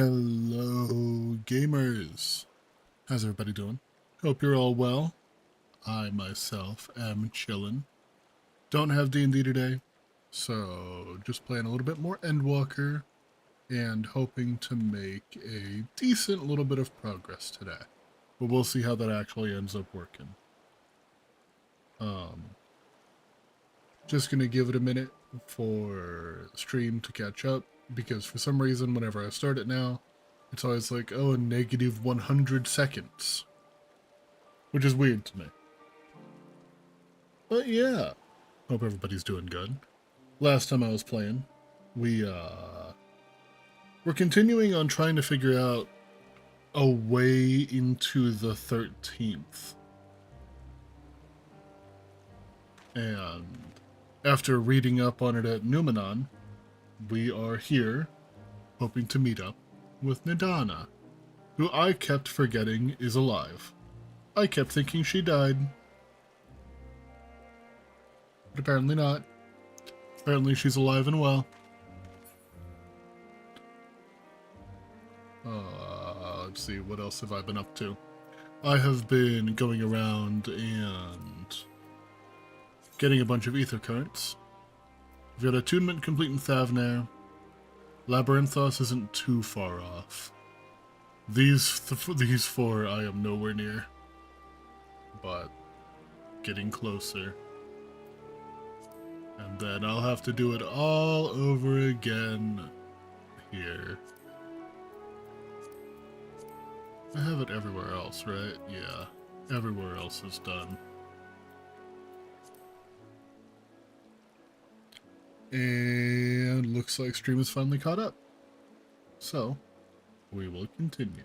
Hello, gamers. How's everybody doing? Hope you're all well. I myself am chillin'. Don't have D&D today, so just playing a little bit more Endwalker and hoping to make a decent little bit of progress today. But we'll see how that actually ends up working. Just gonna give it a minute for stream to catch up, because for some reason whenever I start it now, it's always like, oh, a negative 100 seconds. Which is weird to me. But yeah, hope everybody's doing good. Last time I was playing, we're continuing on trying to figure out a way into the 13th. And after reading up on it at Numenon, we are here hoping to meet up with Nidana, who I kept forgetting is alive. I kept thinking she died. But apparently not. Apparently she's alive and well. Let's see, what else have I been up to? I have been going around and getting a bunch of ether currents. We've got attunement complete in Thavnair. Labyrinthos isn't too far off. These four I am nowhere near, but getting closer. And then I'll have to do it all over again here. I have it everywhere else, right? Yeah, everywhere else is done. And looks like stream is finally caught up. So, we will continue.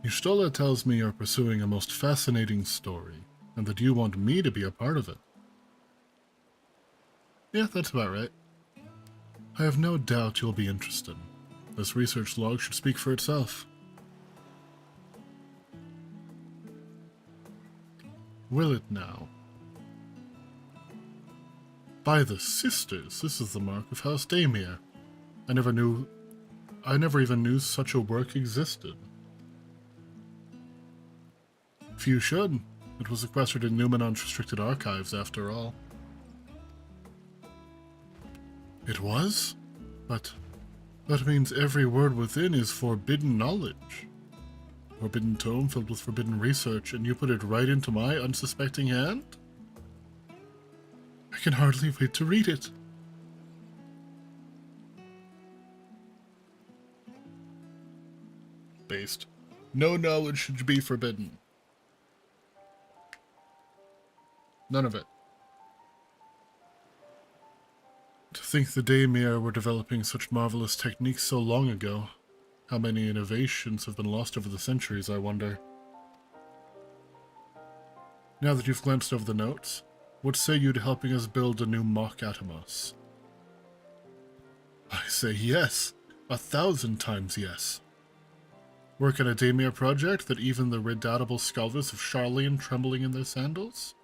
Yustola tells me you're pursuing a most fascinating story, and that you want me to be a part of it. Yeah, that's about right. I have no doubt you'll be interested. This research log should speak for itself. Will it now? By the sisters, this is the mark of House Damir. I never even knew such a work existed. Few should. It was sequestered in Numenon's restricted archives, after all. It was? But that means every word within is forbidden knowledge. Forbidden tome filled with forbidden research, and you put it right into my unsuspecting hand? I can hardly wait to read it. Based. No knowledge should be forbidden. None of it. To think the Daemir were developing such marvelous techniques so long ago. How many innovations have been lost over the centuries, I wonder. Now that you've glanced over the notes, what say you to helping us build a new mock Atomos? I say yes. 1,000 times yes. Work on a Daemir project that even the redoubtable scholars of Sharlayan trembling in their sandals?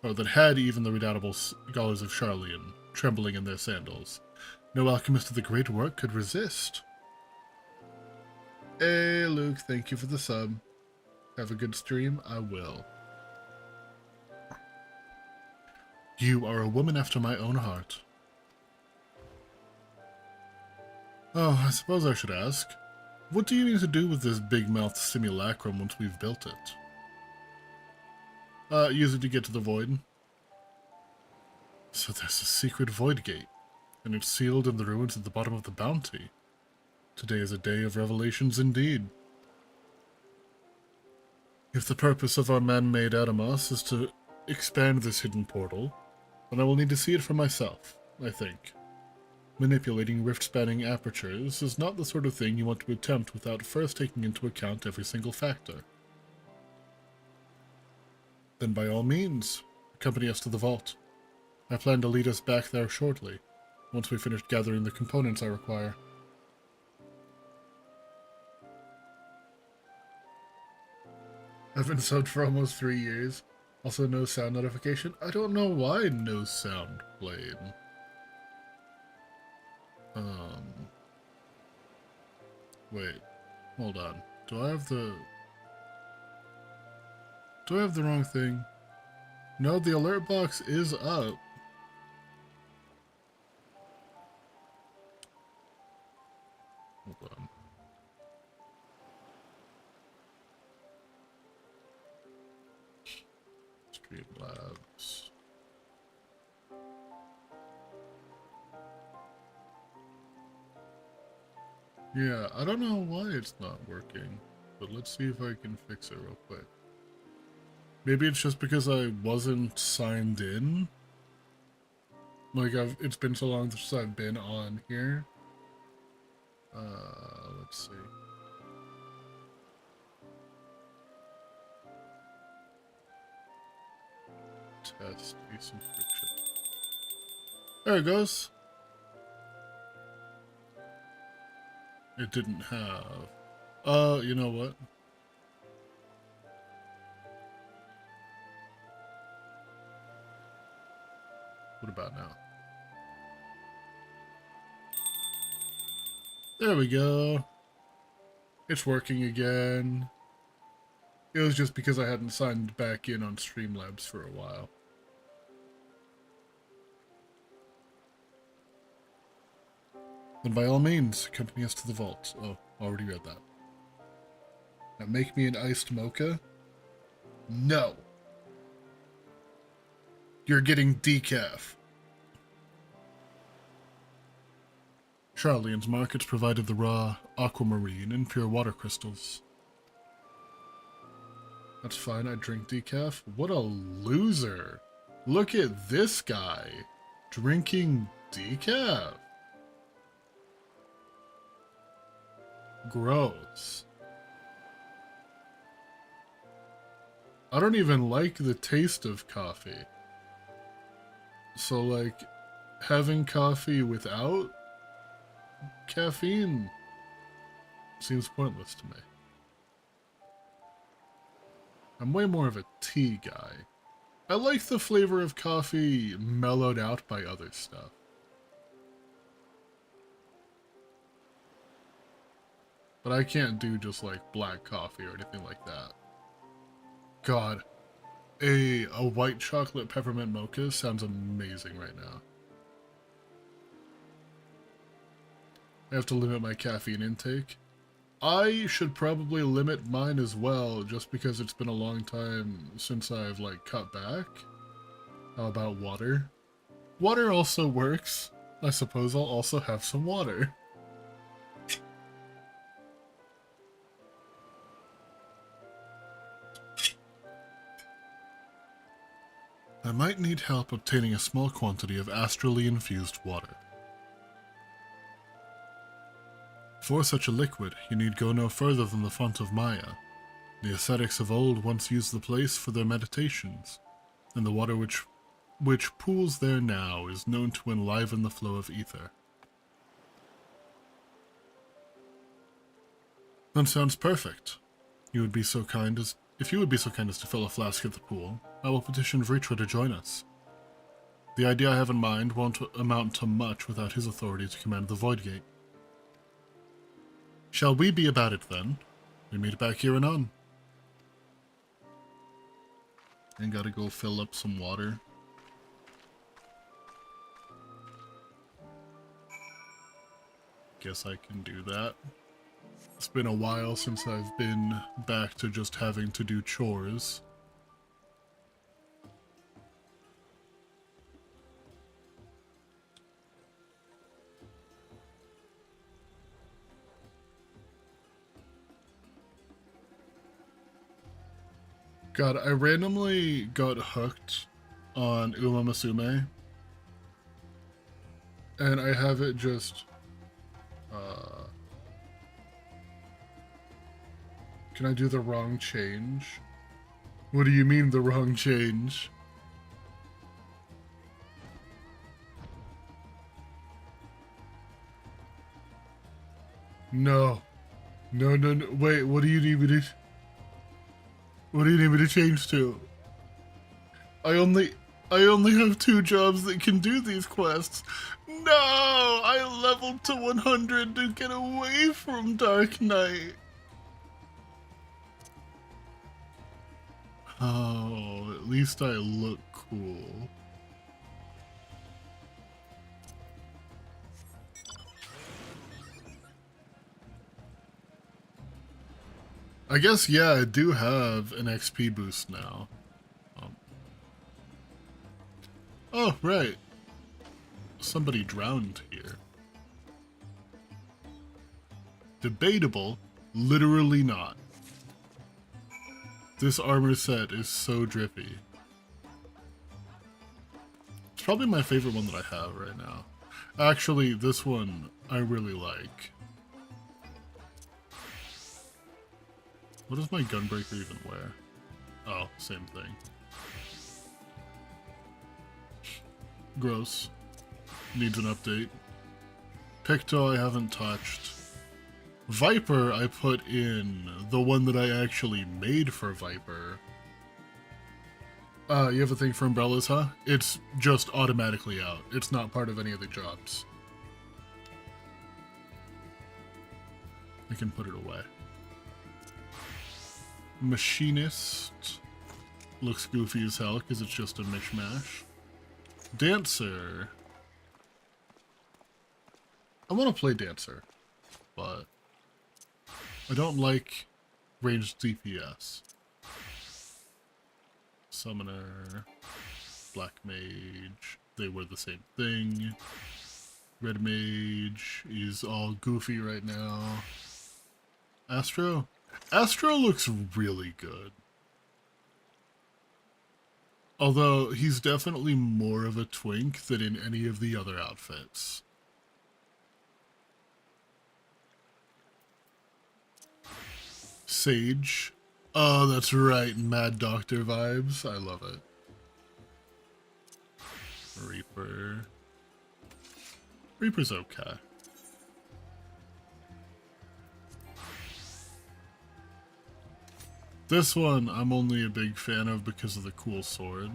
Or that had even the redoubtable scholars of Sharlayan trembling in their sandals. No alchemist of the great work could resist. Hey, Luke, thank you for the sub. Have a good stream? I will. You are a woman after my own heart. Oh, I suppose I should ask. What do you need to do with this big-mouthed simulacrum once we've built it? Use it to get to the void. So there's a secret void gate, and it's sealed in the ruins at the bottom of the bounty. Today is a day of revelations indeed. If the purpose of our man-made Atomos is to expand this hidden portal, then I will need to see it for myself, I think. Manipulating rift-spanning apertures is not the sort of thing you want to attempt without first taking into account every single factor. Then by all means, accompany us to the vault. I plan to lead us back there shortly, once we've finished gathering the components I require. I've been subbed for almost 3 years. Also, no sound notification. I don't know why no sound played. Wait, hold on. Do I have the wrong thing? No, the alert box is up. Hold on. Streamlabs. Yeah, I don't know why it's not working, but let's see if I can fix it real quick. Maybe it's just because I wasn't signed in. Like, it's been so long since I've been on here. Let's see. Test a subscription. There it goes. It didn't have. You know what? What about now? There we go. It's working again. It was just because I hadn't signed back in on Streamlabs for a while. Then by all means, accompany us to the vault. Oh, already read that. Now make me an iced mocha? No. You're getting decaf. Charlian's markets provided the raw aquamarine and pure water crystals. That's fine, I drink decaf. What a loser. Look at this guy. Drinking decaf. Gross. I don't even like the taste of coffee. So, like, having coffee without caffeine seems pointless to me. I'm way more of a tea guy. I like the flavor of coffee mellowed out by other stuff. But I can't do just like black coffee or anything like that. God, a white chocolate peppermint mocha sounds amazing right now. I have to limit my caffeine intake. I should probably limit mine as well, just because it's been a long time since I've, like, cut back. How about water? Water also works. I suppose I'll also have some water. I might need help obtaining a small quantity of astrally infused water. For such a liquid, you need go no further than the font of Maya. The ascetics of old once used the place for their meditations, and the water which pools there now is known to enliven the flow of ether. That sounds perfect. You would be so kind as If you would be so kind as to fill a flask at the pool, I will petition Vritra to join us. The idea I have in mind won't amount to much without his authority to command the Void Gate. Shall we be about it then? We meet back here anon. And gotta go fill up some water. Guess I can do that. It's been a while since I've been back to just having to do chores. God, I randomly got hooked on Uma Musume. And I have it just... Can I do the wrong change? What do you mean the wrong change? No. No, no, no. Wait, what do you need me to... What do you need me to change to? I only I only have 2 jobs that can do these quests. No! I leveled to 100 to get away from Dark Knight. Oh, at least I look cool. I guess, yeah, I do have an XP boost now. Oh, right. Somebody drowned here. Debatable, literally not. This armor set is so drippy. It's probably my favorite one that I have right now. Actually, this one I really like. What does my gunbreaker even wear? Oh, same thing. Gross. Needs an update. Picto I haven't touched. Viper I put in the one that I actually made for Viper. You have a thing for umbrellas, huh? It's just automatically out. It's not part of any of the jobs. I can put it away. Machinist. Looks goofy as hell because it's just a mishmash. Dancer. I want to play Dancer, but I don't like ranged DPS. Summoner. Black Mage. They were the same thing. Red Mage is all goofy right now. Astro? Astro looks really good. Although, he's definitely more of a twink than in any of the other outfits. Sage. Oh, that's right, Mad Doctor vibes. I love it. Reaper. Reaper's okay. This one I'm only a big fan of because of the cool sword.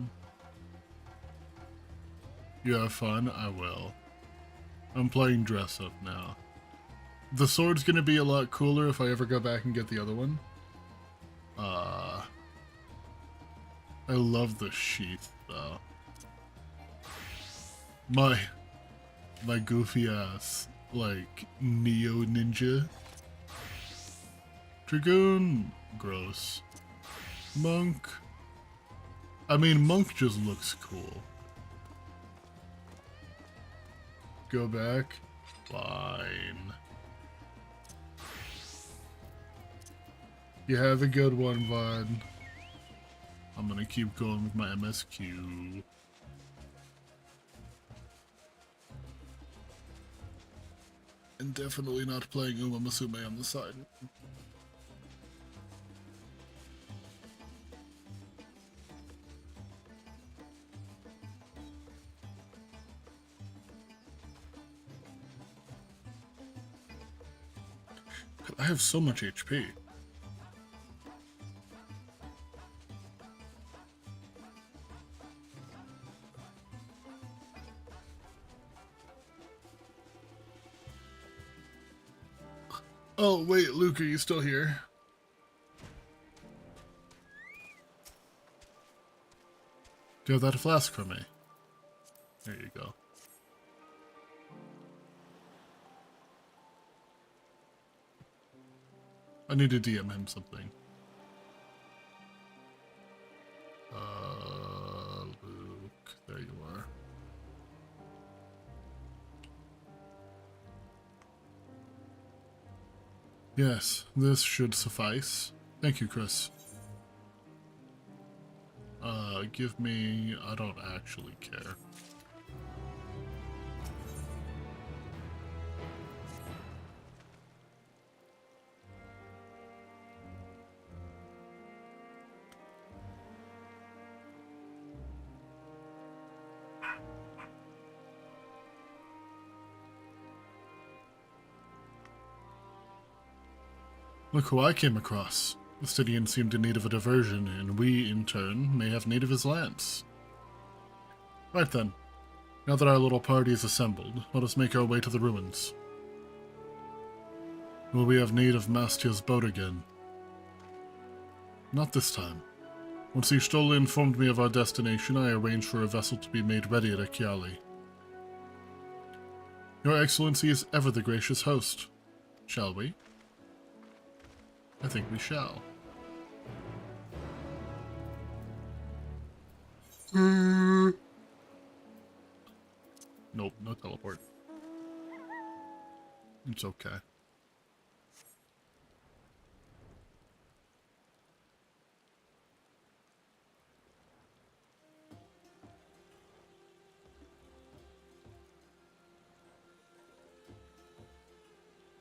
You have fun? I will. I'm playing dress up now. The sword's gonna be a lot cooler if I ever go back and get the other one. I love the sheath though. My goofy ass, like, Neo Ninja. Dragoon. Gross. Monk. I mean, Monk just looks cool. Go back. Fine. You have a good one, Vod. I'm gonna keep going with my MSQ. And definitely not playing Uma Musume on the side. I have so much HP. Oh, wait, Luke, are you still here? Do you have that flask for me? There you go. I need to DM him something. Luke, there you are. Yes, this should suffice. Thank you, Chris. Give me... I don't actually care. Look who I came across. The Stydians seemed in need of a diversion, and we, in turn, may have need of his lance. Right then. Now that our little party is assembled, let us make our way to the ruins. Will we have need of Mastia's boat again? Not this time. Once Ishtoli informed me of our destination, I arranged for a vessel to be made ready at Akiali. Your Excellency is ever the gracious host. Shall we? I think we shall. Nope, no teleport. It's okay.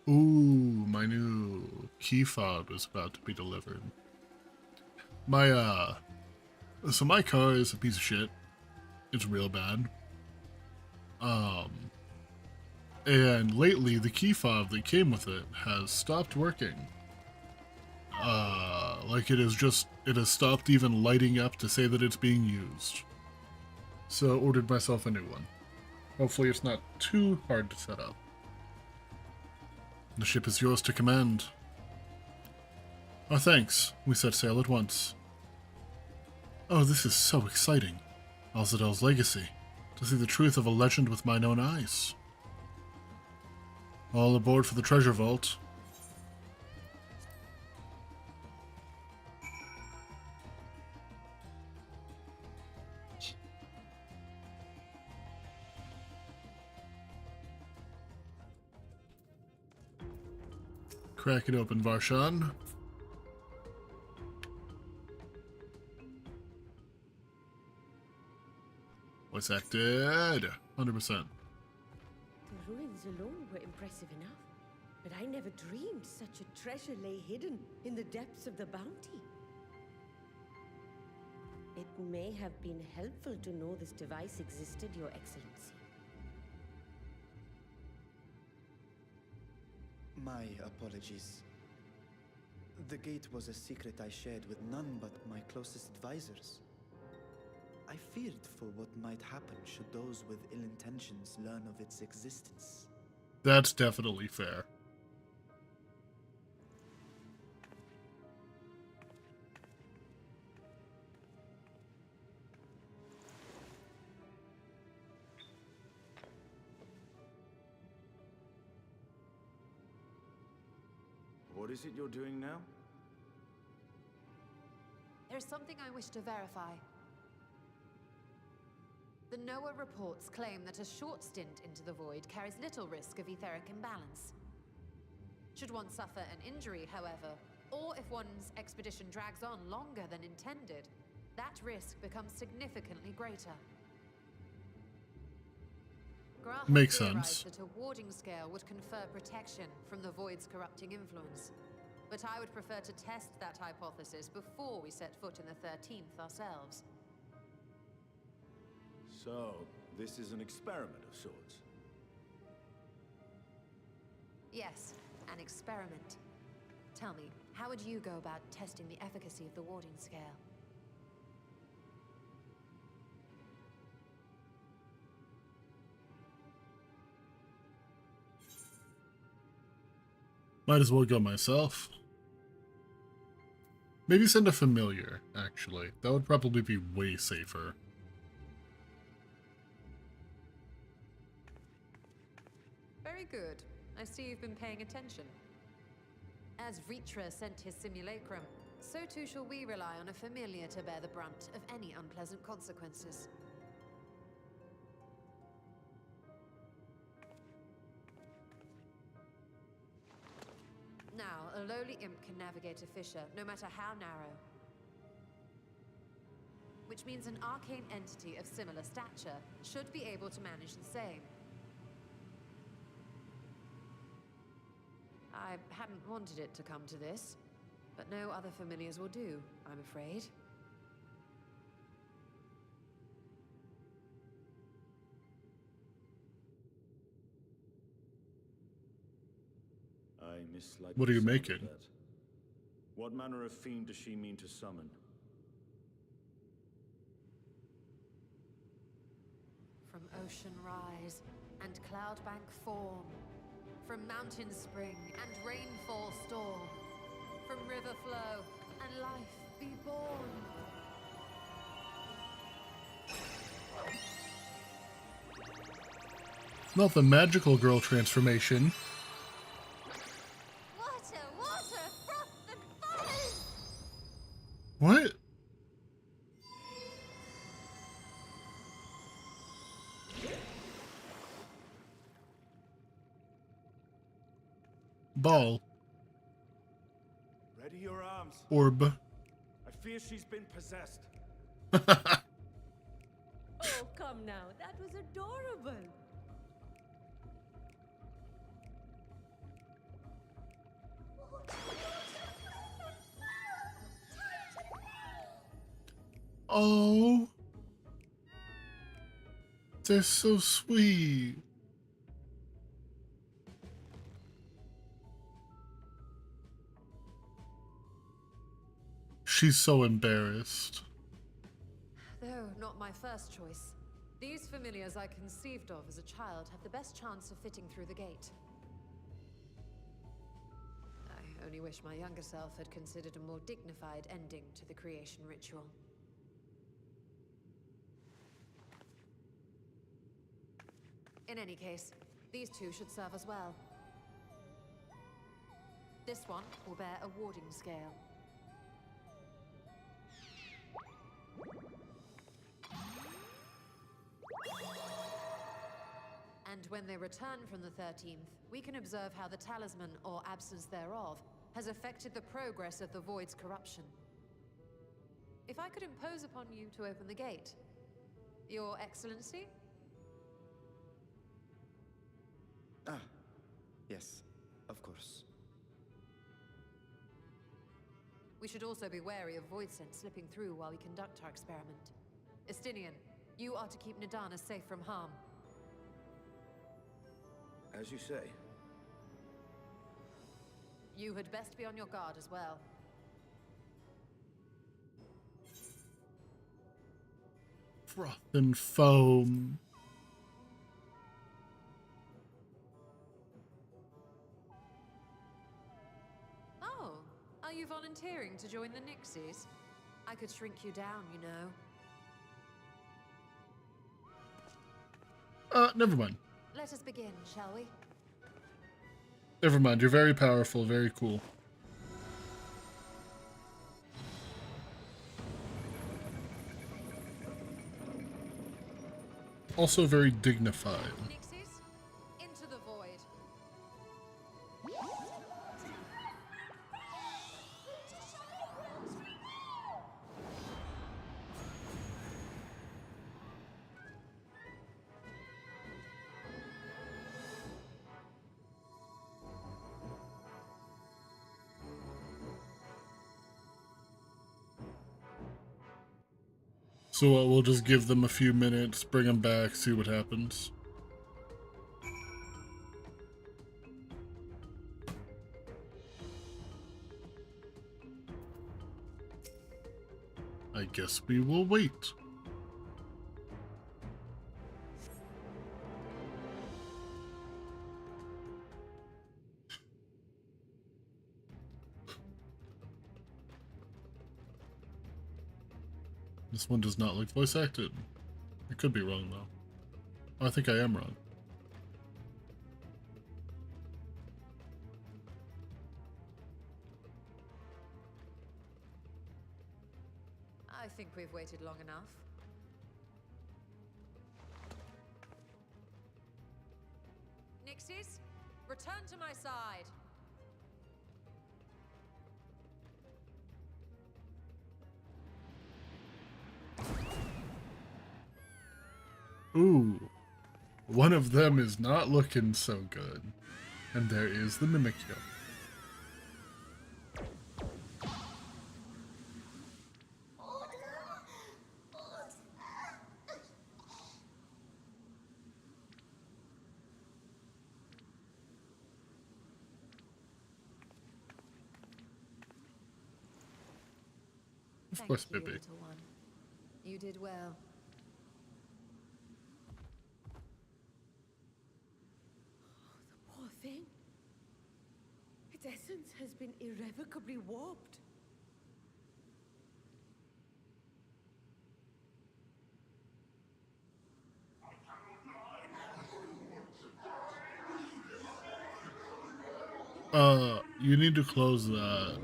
Ooh, my new key fob is about to be delivered. So my car is a piece of shit. It's real bad. And lately the key fob that came with it has stopped working. Like it has stopped even lighting up to say that it's being used. So ordered myself a new one. Hopefully it's not too hard to set up. The ship is yours to command. Our thanks. We set sail at once. Oh, this is so exciting. Alzadel's legacy. To see the truth of a legend with mine own eyes. All aboard for the treasure vault. Crack it open, Varshan. Voice acted. 100%. The ruins alone were impressive enough, but I never dreamed such a treasure lay hidden in the depths of the bounty. It may have been helpful to know this device existed, Your Excellency. My apologies. The gate was a secret I shared with none but my closest advisors. I feared for what might happen should those with ill intentions learn of its existence. That's definitely fair. What is it you're doing now? There's something I wish to verify. The NOAA reports claim that a short stint into the void carries little risk of etheric imbalance. Should one suffer an injury, however, or if one's expedition drags on longer than intended, that risk becomes significantly greater. Graham Makes theorized sense. that a warding scale would confer protection from the void's corrupting influence. But I would prefer to test that hypothesis before we set foot in the 13th ourselves. So, this is an experiment of sorts. Yes, an experiment. Tell me, how would you go about testing the efficacy of the warding scale? Might as well go myself. Maybe send a familiar, actually. That would probably be way safer. Very good. I see you've been paying attention. As Vritra sent his simulacrum, so too shall we rely on a familiar to bear the brunt of any unpleasant consequences. Now, a lowly imp can navigate a fissure, no matter how narrow. Which means an arcane entity of similar stature should be able to manage the same. I hadn't wanted it to come to this, but no other familiars will do, I'm afraid. I mislike What the are you sound of making? that. What manner of fiend does she mean to summon? From ocean rise and cloudbank form, from mountain spring and rainfall storm, from river flow and life be born. Not the magical girl transformation. Water, water, froth and foam! What? Ball. Ready your arms. Orb. I fear she's been possessed. Oh, come now. That was adorable. Oh. They're so sweet. She's so embarrassed. Though not my first choice. These familiars I conceived of as a child have the best chance of fitting through the gate. I only wish my younger self had considered a more dignified ending to the creation ritual. In any case, these two should serve us well. This one will bear a warding scale. And when they return from the 13th, we can observe how the talisman, or absence thereof, has affected the progress of the Void's corruption. If I could impose upon you to open the gate. Your Excellency? Ah, yes, of course. We should also be wary of void scent slipping through while we conduct our experiment. Estinian, you are to keep Nidana safe from harm. As you say. You had best be on your guard as well. Froth and foam. Oh, are you volunteering to join the Nixies? I could shrink you down, you know. Never mind. Let us begin, shall we? Never mind. You're very powerful, very cool. Also very dignified. Nixies, into the void. So we'll just give them a few minutes, bring them back, see what happens. I guess we will wait. This one does not look voice acted. I could be wrong though. I think I am wrong. I think we've waited long enough. Nixies, return to my side. Ooh. One of them is not looking so good. And there is the Mimikyu. Of course, Thank you, baby. little one. You did well. thing? Its essence has been irrevocably warped. You need to close that.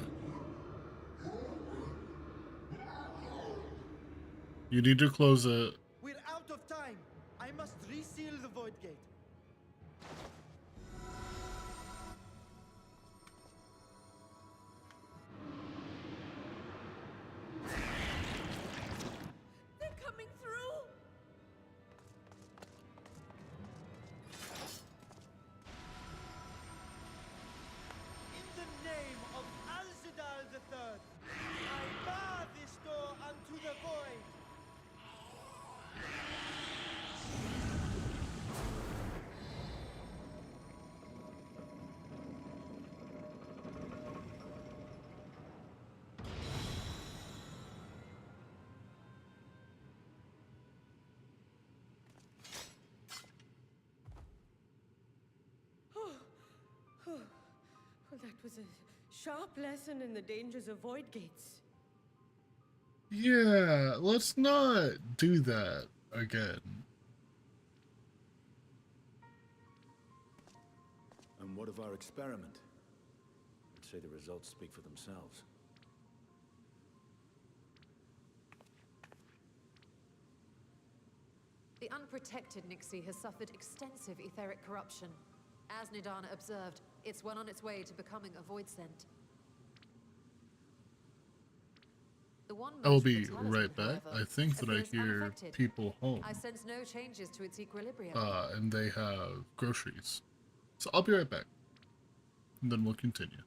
You need to close it. We're out of time. I must reseal the void gate. They're coming through! In the name of Alzadal III, I bar this door unto the void. Well, that was a sharp lesson in the dangers of void gates. Yeah, let's not do that again. And what of our experiment? I'd say the results speak for themselves. The unprotected Nixie has suffered extensive etheric corruption. As Nidana observed, it's well on its way to becoming a void scent. The one I will most be talisman, right back. however, I think that I appears hear unaffected. people home, I sense no changes to its equilibrium. and they have groceries. So I'll be right back, and then we'll continue.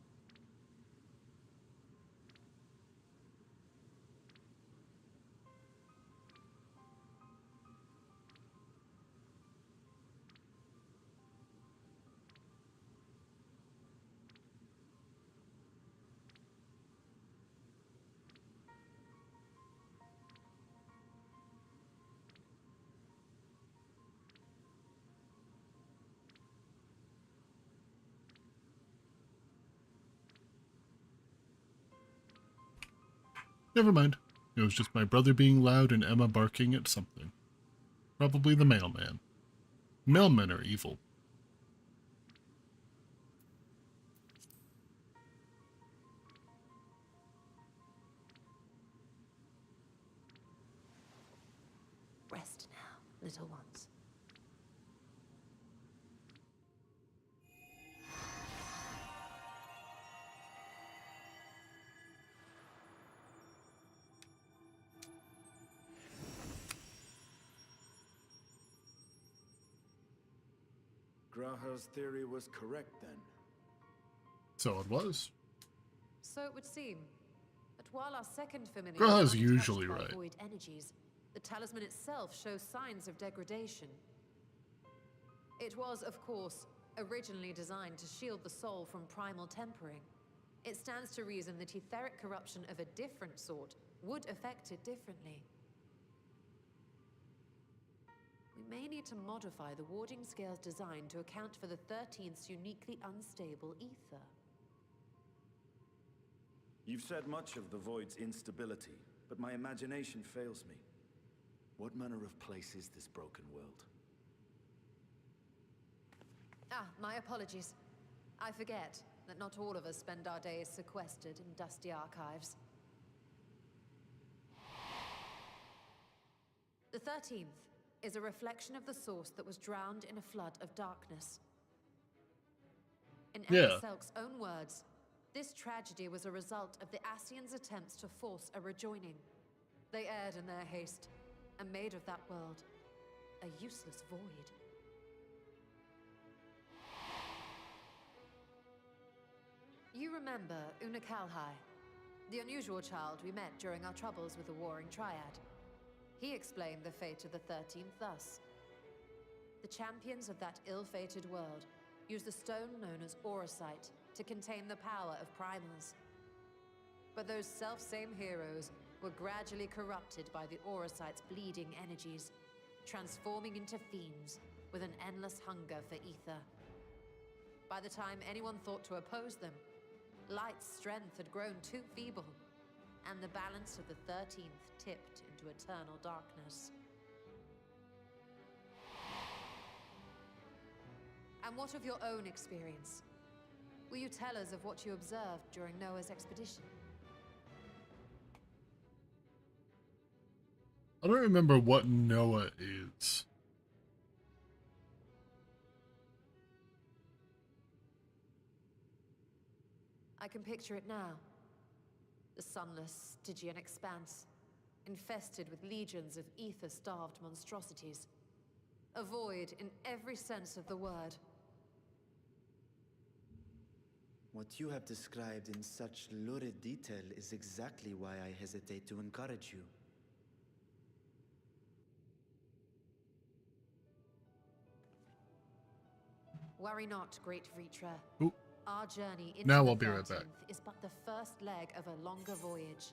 Never mind. It was just my brother being loud and Emma barking at something. Probably the mailman. Mailmen are evil. Rest now, little ones. Graha's theory was correct then. So it was. So it would seem. But while our second familiar Graha's is untouched usually by right. void energies, the talisman itself shows signs of degradation. It was, of course, originally designed to shield the soul from primal tempering. It stands to reason that etheric corruption of a different sort would affect it differently. We may need to modify the warding scale's design to account for the 13th's uniquely unstable ether. You've said much of the Void's instability, but my imagination fails me. What manner of place is this broken world? Ah, my apologies. I forget that not all of us spend our days sequestered in dusty archives. The 13th is a reflection of the source that was drowned in a flood of darkness. In Yeah. Emma Selk's own words, this tragedy was a result of the Ascians' attempts to force a rejoining. They erred in their haste, and made of that world a useless void. You remember Una Kalhai, the unusual child we met during our troubles with the Warring Triad. He explained the fate of the 13th thus. The champions of that ill-fated world used the stone known as Auracite to contain the power of primals. But those self-same heroes were gradually corrupted by the Auracite's bleeding energies, transforming into fiends with an endless hunger for ether. By the time anyone thought to oppose them, Light's strength had grown too feeble, and the balance of the 13th tipped into eternal darkness. And what of your own experience? Will you tell us of what you observed during Noah's expedition? I don't remember what Noah is. I can picture it now. The sunless, Stygian expanse, infested with legions of ether-starved monstrosities. A void in every sense of the word. What you have described in such lurid detail is exactly why I hesitate to encourage you. Worry not, great Vritra. Ooh. Our journey into Now the I'll be right 13th back. is but the first leg of a longer voyage.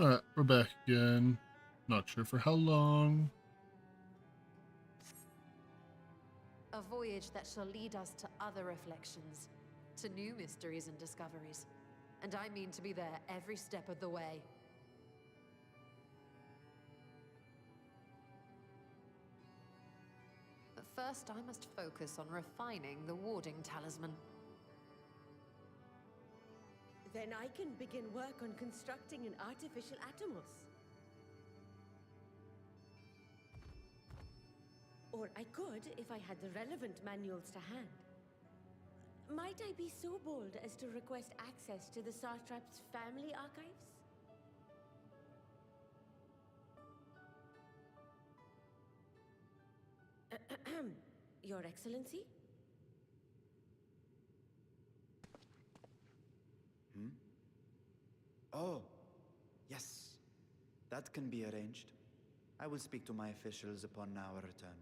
Alright, we're back again. Not sure for how long. A voyage that shall lead us to other reflections, to new mysteries and discoveries. And I mean to be there every step of the way. But first, I must focus on refining the warding talisman. Then I can begin work on constructing an artificial Atomos. Or I could if I had the relevant manuals to hand. Might I be so bold as to request access to the Satrap's family archives? Your Excellency? Oh, yes. That can be arranged. I will speak to my officials upon our return.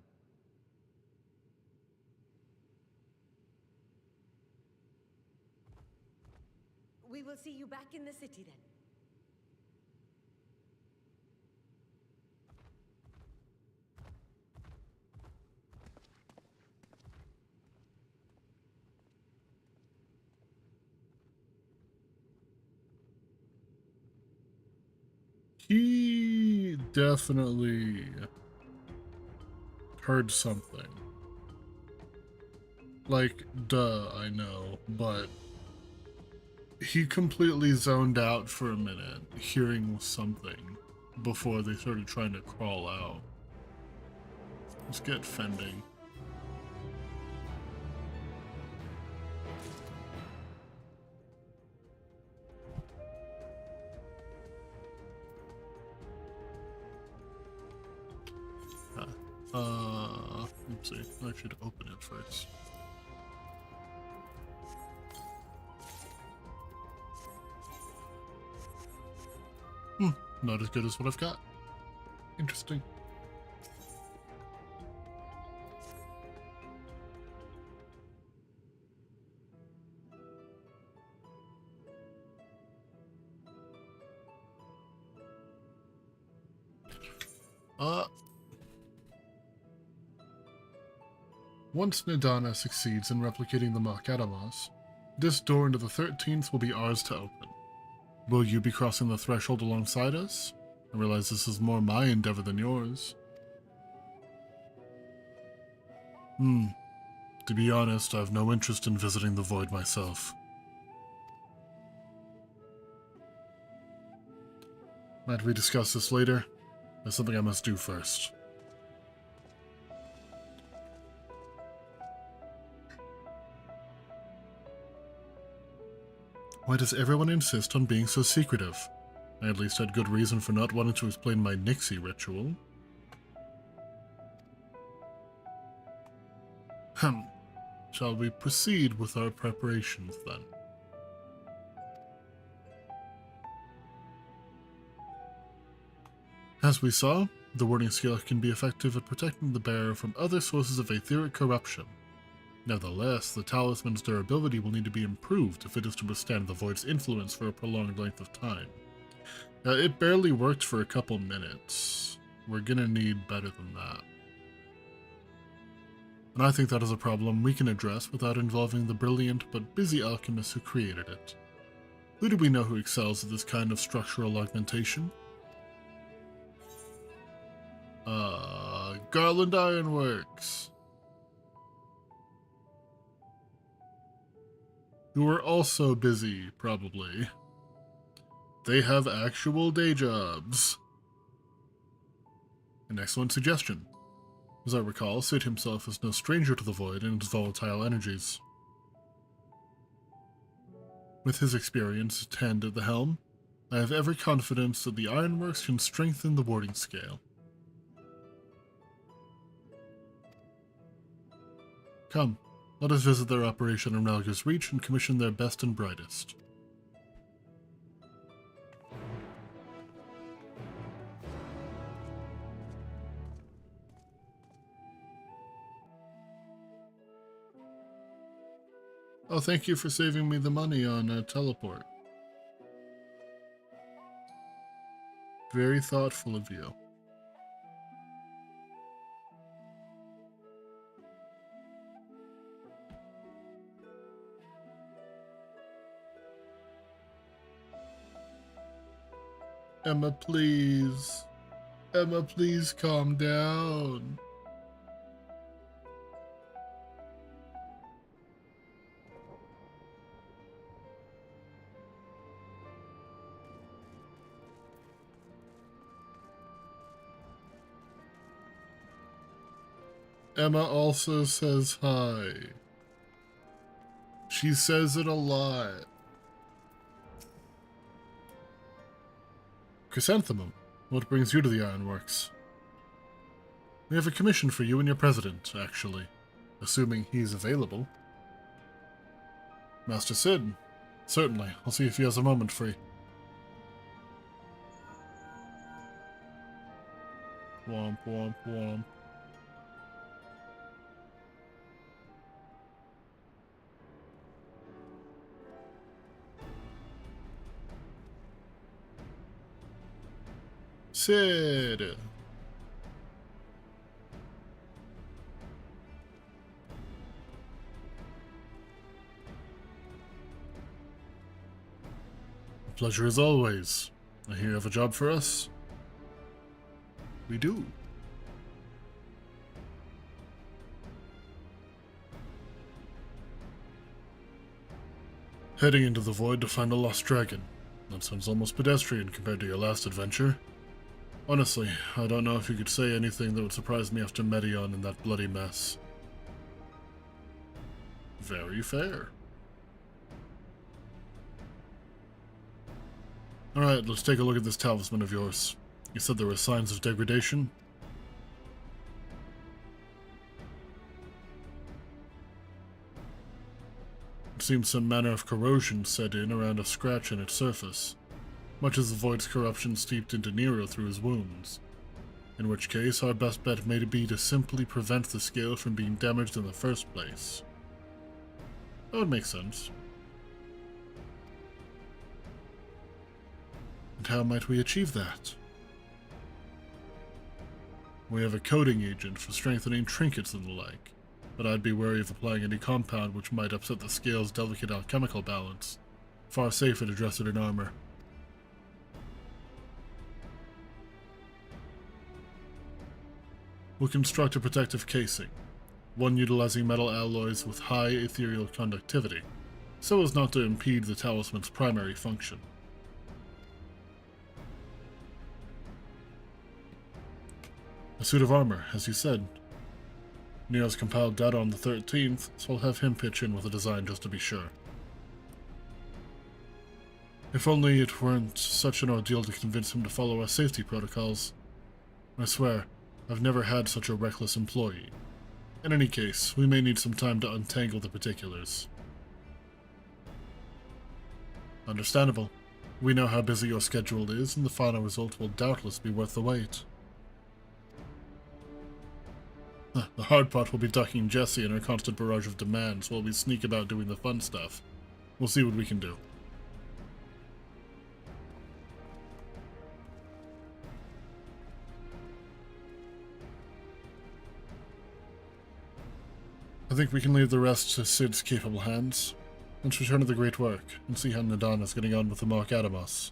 We will see you back in the city then. He definitely heard something. Like, duh, I know, but he completely zoned out for a minute, hearing something, before they started trying to crawl out. Let's get fending. Let's see. I should open it first. Not as good as what I've got. Interesting. Once Nidana succeeds in replicating the Makadamas, this door into the 13th will be ours to open. Will you be crossing the threshold alongside us? I realize this is more my endeavor than yours. To be honest, I have no interest in visiting the Void myself. Might we discuss this later? There's something I must do first. Why does everyone insist on being so secretive? I at least had good reason for not wanting to explain my Nixie ritual. Shall we proceed with our preparations then? As we saw, the warding scale can be effective at protecting the bearer from other sources of aetheric corruption. Nevertheless, the talisman's durability will need to be improved if it is to withstand the Void's influence for a prolonged length of time. It barely worked for a couple minutes. We're gonna need better than that. And I think that is a problem we can address without involving the brilliant but busy alchemists who created it. Who do we know who excels at this kind of structural augmentation? Garland Ironworks, who are also busy, probably. They have actual day jobs. An excellent suggestion. As I recall, Sid himself is no stranger to the Void and its volatile energies. With his experience at hand at the helm, I have every confidence that the Ironworks can strengthen the warding scale. Come, let us visit their operation in Ralga's Reach and commission their best and brightest. Oh, thank you for saving me the money on teleport. Very thoughtful of you. Emma, please. Emma, please calm down. Emma also says hi. She says it a lot. Chrysanthemum, what brings you to the Ironworks? We have a commission for you and your president, actually. Assuming he's available. Master Sid. Certainly. I'll see if he has a moment free. Womp, womp, womp. Sid! Pleasure as always. I hear you have a job for us. We do. Heading into the void to find a lost dragon. That sounds almost pedestrian compared to your last adventure. Honestly, I don't know if you could say anything that would surprise me after Medion and that bloody mess. Very fair. Alright, let's take a look at this talisman of yours. You said there were signs of degradation? It seems some manner of corrosion set in around a scratch in its surface, much as the void's corruption steeped into Nero through his wounds. In which case, our best bet may be to simply prevent the scale from being damaged in the first place. That would make sense. And how might we achieve that? We have a coating agent for strengthening trinkets and the like, but I'd be wary of applying any compound which might upset the scale's delicate alchemical balance. Far safer to dress it in armor. We'll construct a protective casing, one utilizing metal alloys with high ethereal conductivity, so as not to impede the talisman's primary function. A suit of armor, as you said. Neo's compiled data on the 13th, so I'll have him pitch in with a design just to be sure. If only it weren't such an ordeal to convince him to follow our safety protocols. I swear, I've never had such a reckless employee. In any case, we may need some time to untangle the particulars. Understandable. We know how busy your schedule is, and the final result will doubtless be worth the wait. The hard part will be ducking Jessie and her constant barrage of demands while we sneak about doing the fun stuff. We'll see what we can do. I think we can leave the rest to Sid's capable hands. Let's return to the great work and see how Nadan is getting on with the Mark Adamos.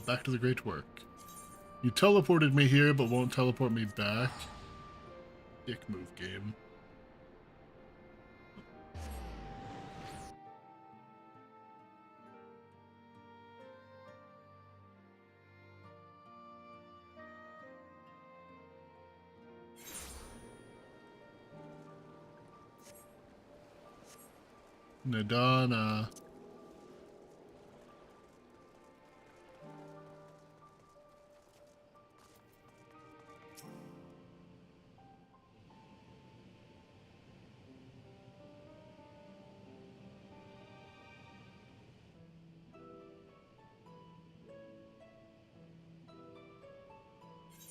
Back to the great work. You teleported me here, but won't teleport me back. Dick move, game. Nadana.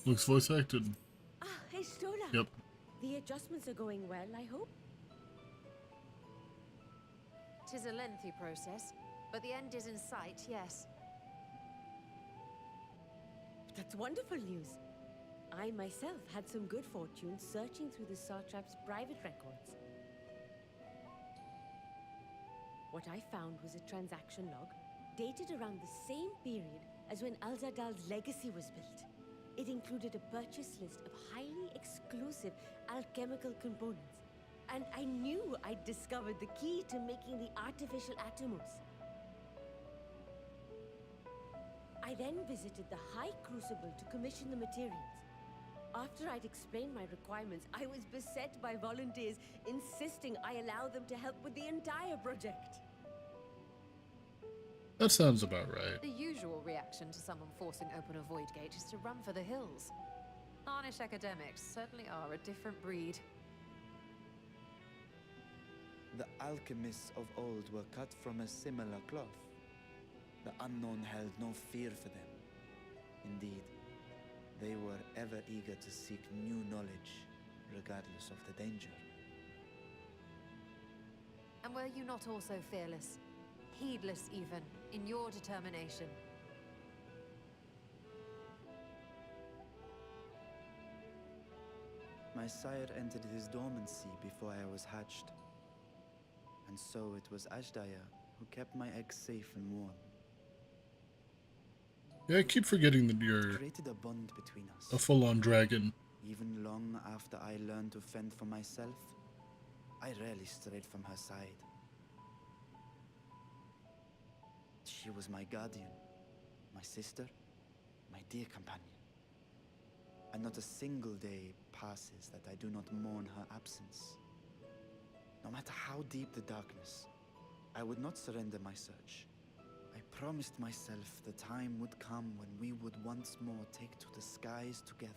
Looks voice acted. Ah, hey, Stola. Yep. The adjustments are going well, I hope. Tis a lengthy process, but the end is in sight, yes. That's wonderful news. I myself had some good fortune searching through the Satrap's private records. What I found was a transaction log dated around the same period as when Al-Zadal's legacy was built. It included a purchase list of highly exclusive alchemical components, and I knew I'd discovered the key to making the artificial atomos. I then visited the High Crucible to commission the materials. After I'd explained my requirements, I was beset by volunteers insisting I allow them to help with the entire project. That sounds about right. The usual reaction to someone forcing open a void gate is to run for the hills. Harnish academics certainly are a different breed. The alchemists of old were cut from a similar cloth. The unknown held no fear for them. Indeed, they were ever eager to seek new knowledge, regardless of the danger. And were you not also fearless? Heedless even, in your determination? My sire entered his dormancy before I was hatched. And so it was Ashdaya who kept my eggs safe and warm. Yeah, I keep forgetting that It you're created a bond between a us. full-on dragon. Even long after I learned to fend for myself, I rarely strayed from her side. She was my guardian, my sister, my dear companion. And not a single day passes that I do not mourn her absence. No matter how deep the darkness, I would not surrender my search. I promised myself the time would come when we would once more take to the skies together.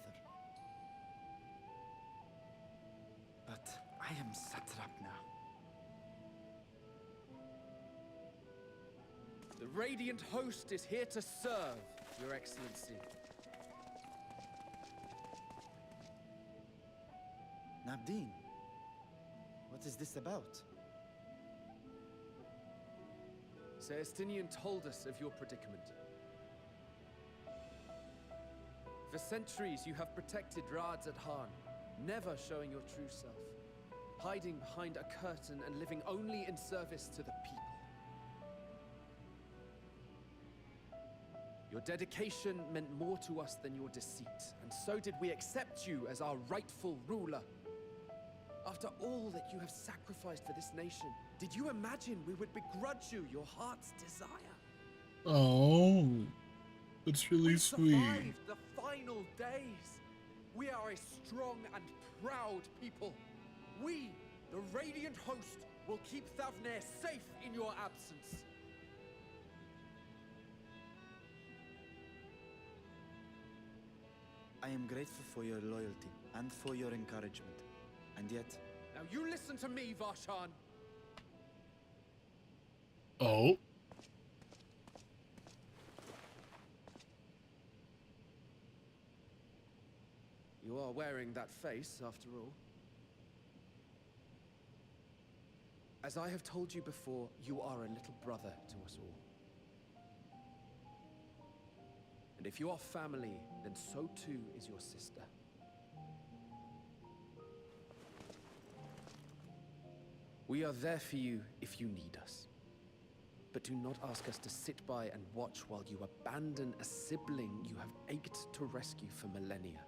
But I am satrap now. The Radiant Host is here to serve, Your Excellency. Nabdeen, what is this about? Celestinian told us of your predicament. For centuries you have protected Radz at Han, never showing your true self, hiding behind a curtain and living only in service to the people. Your dedication meant more to us than your deceit, and so did we accept you as our rightful ruler. After all that you have sacrificed for this nation, did you imagine we would begrudge you your heart's desire? Oh, that's really We sweet. survived the final days. We are a strong and proud people. We, the Radiant Host, will keep Thavnair safe in your absence. I am grateful for your loyalty and for your encouragement. And yet, Now you listen to me, Varshan. Oh, You are wearing that face, after all. As I have told you before, you are a little brother to us all. And if you are family, then so too is your sister. We are there for you if you need us. But do not ask us to sit by and watch while you abandon a sibling you have ached to rescue for millennia.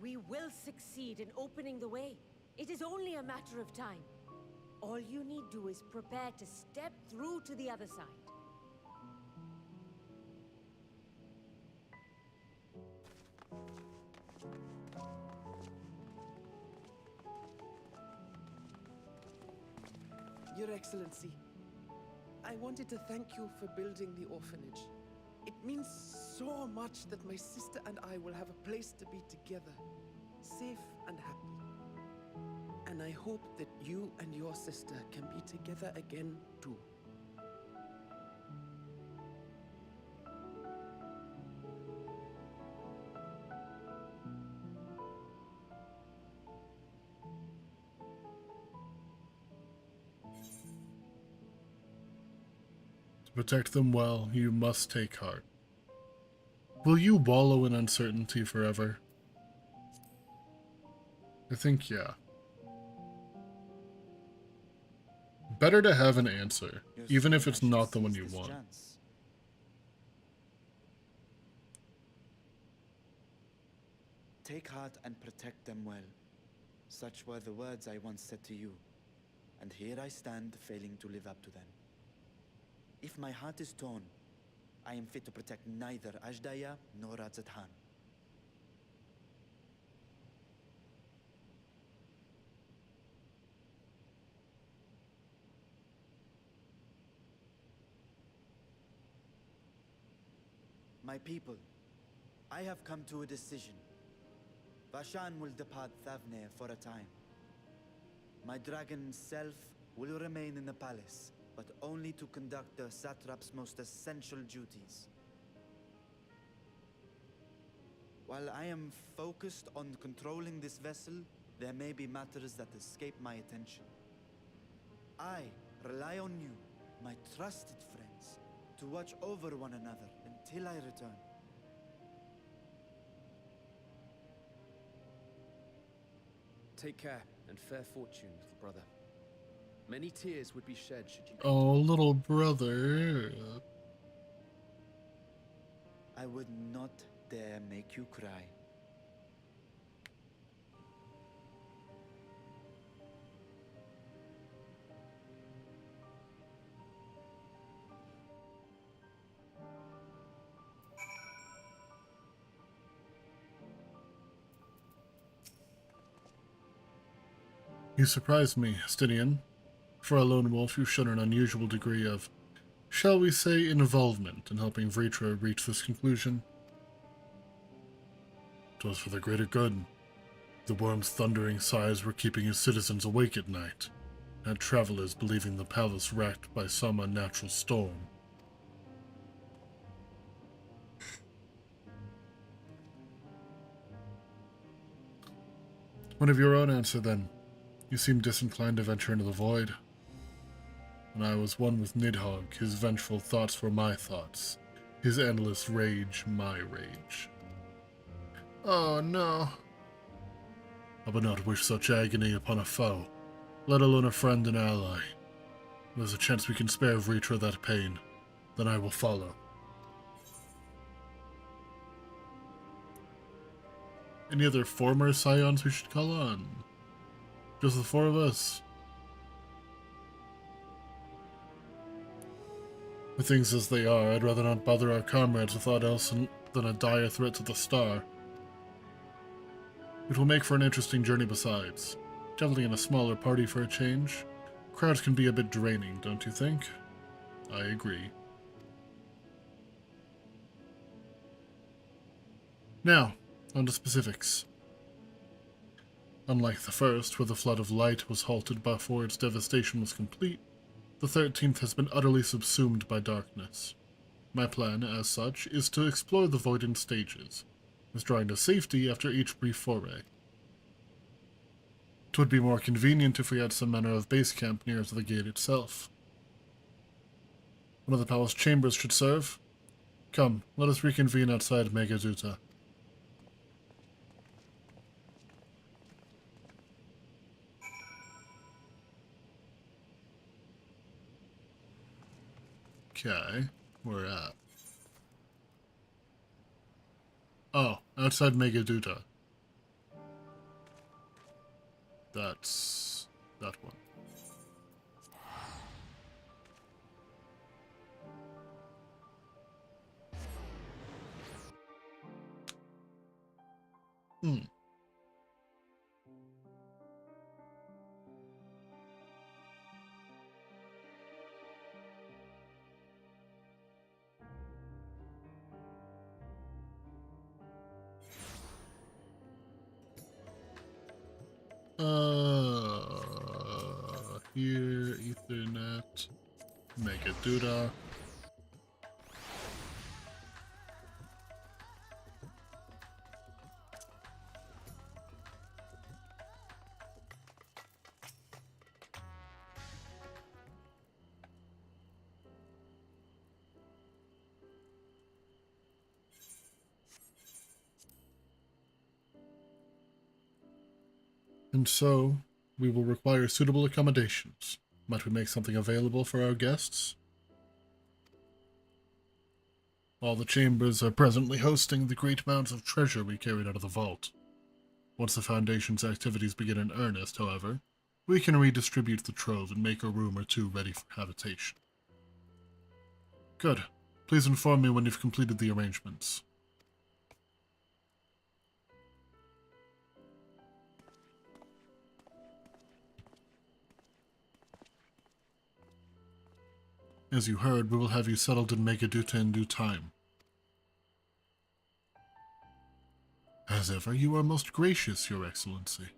We will succeed in opening the way. It is only a matter of time. All you need do is prepare to step through to the other side. Your Excellency, I wanted to thank you for building the orphanage. It means so much that my sister and I will have a place to be together, safe and happy. And I hope that you and your sister can be together again too. to protect them well, you must take heart. Will you wallow in uncertainty forever? I think, yeah. Better to have an answer, You're even if saying I it's should not the one seize you this want. chance. Take heart and protect them well. Such were the words I once said to you, and here I stand failing to live up to them. If my heart is torn, I am fit to protect neither Ashdaya nor Radzat Han. My people, I have come to a decision. Vashan will depart Thavnair for a time. My dragon self will remain in the palace, but only to conduct the satrap's most essential duties. While I am focused on controlling this vessel, there may be matters that escape my attention. I rely on you, my trusted friends, to watch over one another until I return. Take care and fair fortune, little brother. Many tears would be shed should you... Oh, little brother. I would not dare make you cry. You surprised me, Stinian. For a lone wolf, you've shown an unusual degree of, shall we say, involvement in helping Vritra reach this conclusion. 'Twas for the greater good. The worm's thundering sighs were keeping his citizens awake at night, and travelers believing the palace racked by some unnatural storm. One of your own answer, then. You seem disinclined to venture into the void. When I was one with Nidhogg, his vengeful thoughts were my thoughts, his endless rage my rage. Oh no. I would not wish such agony upon a foe, let alone a friend and ally. If there's a chance we can spare Vritra that pain, then I will follow. Any other former scions we should call on? Just the four of us. With things as they are, I'd rather not bother our comrades with aught else than a dire threat to the star. It will make for an interesting journey besides. Traveling in a smaller party for a change. Crowds can be a bit draining, don't you think? I agree. Now, on to specifics. Unlike the first, where the flood of light was halted before its devastation was complete, the 13th has been utterly subsumed by darkness. My plan, as such, is to explore the void in stages, withdrawing to safety after each brief foray. 'Twould be more convenient if we had some manner of base camp near to the gate itself. One of the palace chambers should serve. Come, let us reconvene outside Megaduta. Okay, we're at. Oh, outside Megaduta. That's that one. Hmm. Here, Ethernet, Megaduta. And so, we will require suitable accommodations. Might we make something available for our guests? All the chambers are presently hosting the great amounts of treasure we carried out of the vault. Once the Foundation's activities begin in earnest, however, we can redistribute the trove and make a room or two ready for habitation. Good. Please inform me when you've completed the arrangements. As you heard, we will have you settled in Megaduta in due time. As ever, you are most gracious, Your Excellency.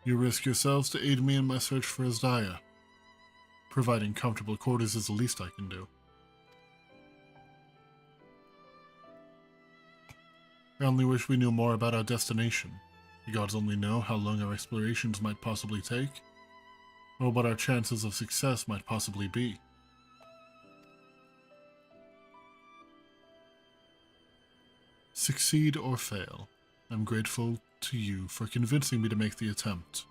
You risk yourselves to aid me in my search for Azdia. Providing comfortable quarters is the least I can do. I only wish we knew more about our destination. The gods only know how long our explorations might possibly take, or what our chances of success might possibly be. Succeed or fail, I'm grateful to you for convincing me to make the attempt.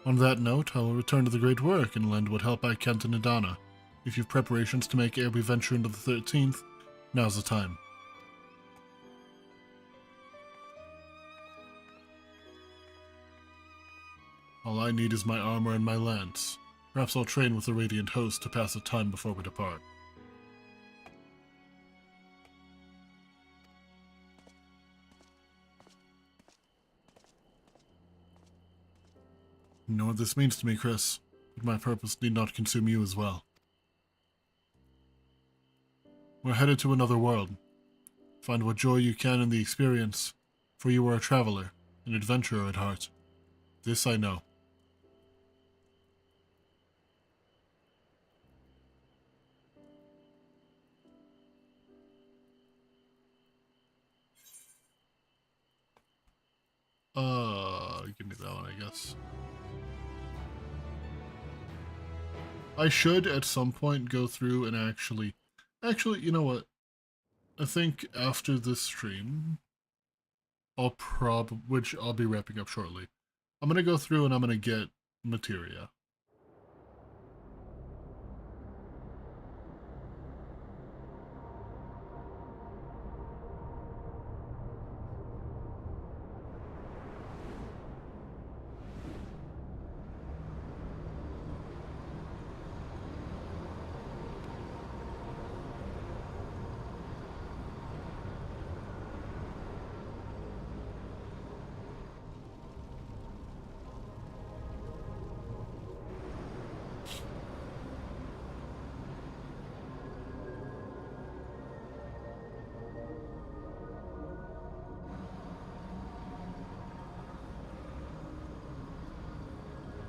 On that note, I will return to the great work and lend what help I can to Nadana. If you've preparations to make ere we venture into the 13th, now's the time. All I need is my armor and my lance. Perhaps I'll train with the Radiant Host to pass the time before we depart. You know what this means to me, Chris, but my purpose need not consume you as well. We're headed to another world. Find what joy you can in the experience, for you are a traveler, an adventurer at heart. This I know. Give me that one, I guess. I should at some point go through and actually, you know what? I think after this stream, which I'll be wrapping up shortly, I'm gonna go through and I'm gonna get materia.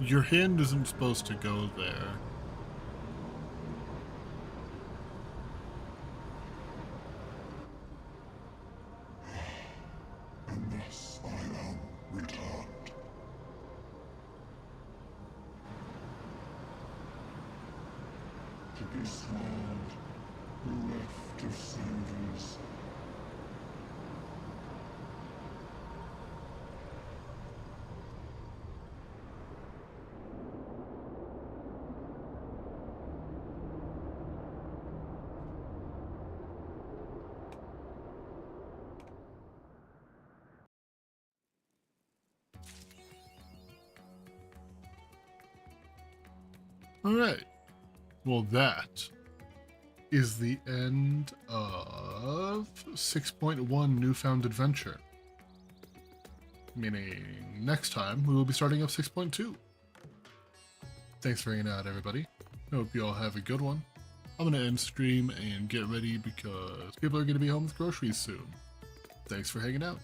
Your hand isn't supposed to go there. And thus I am returned. To be swallowed, bereft of senses. Alright. Well, that is the end of 6.1 Newfound Adventure. Meaning, next time we will be starting up 6.2. Thanks for hanging out, everybody. Hope you all have a good one. I'm going to end stream and get ready because people are going to be home with groceries soon. Thanks for hanging out.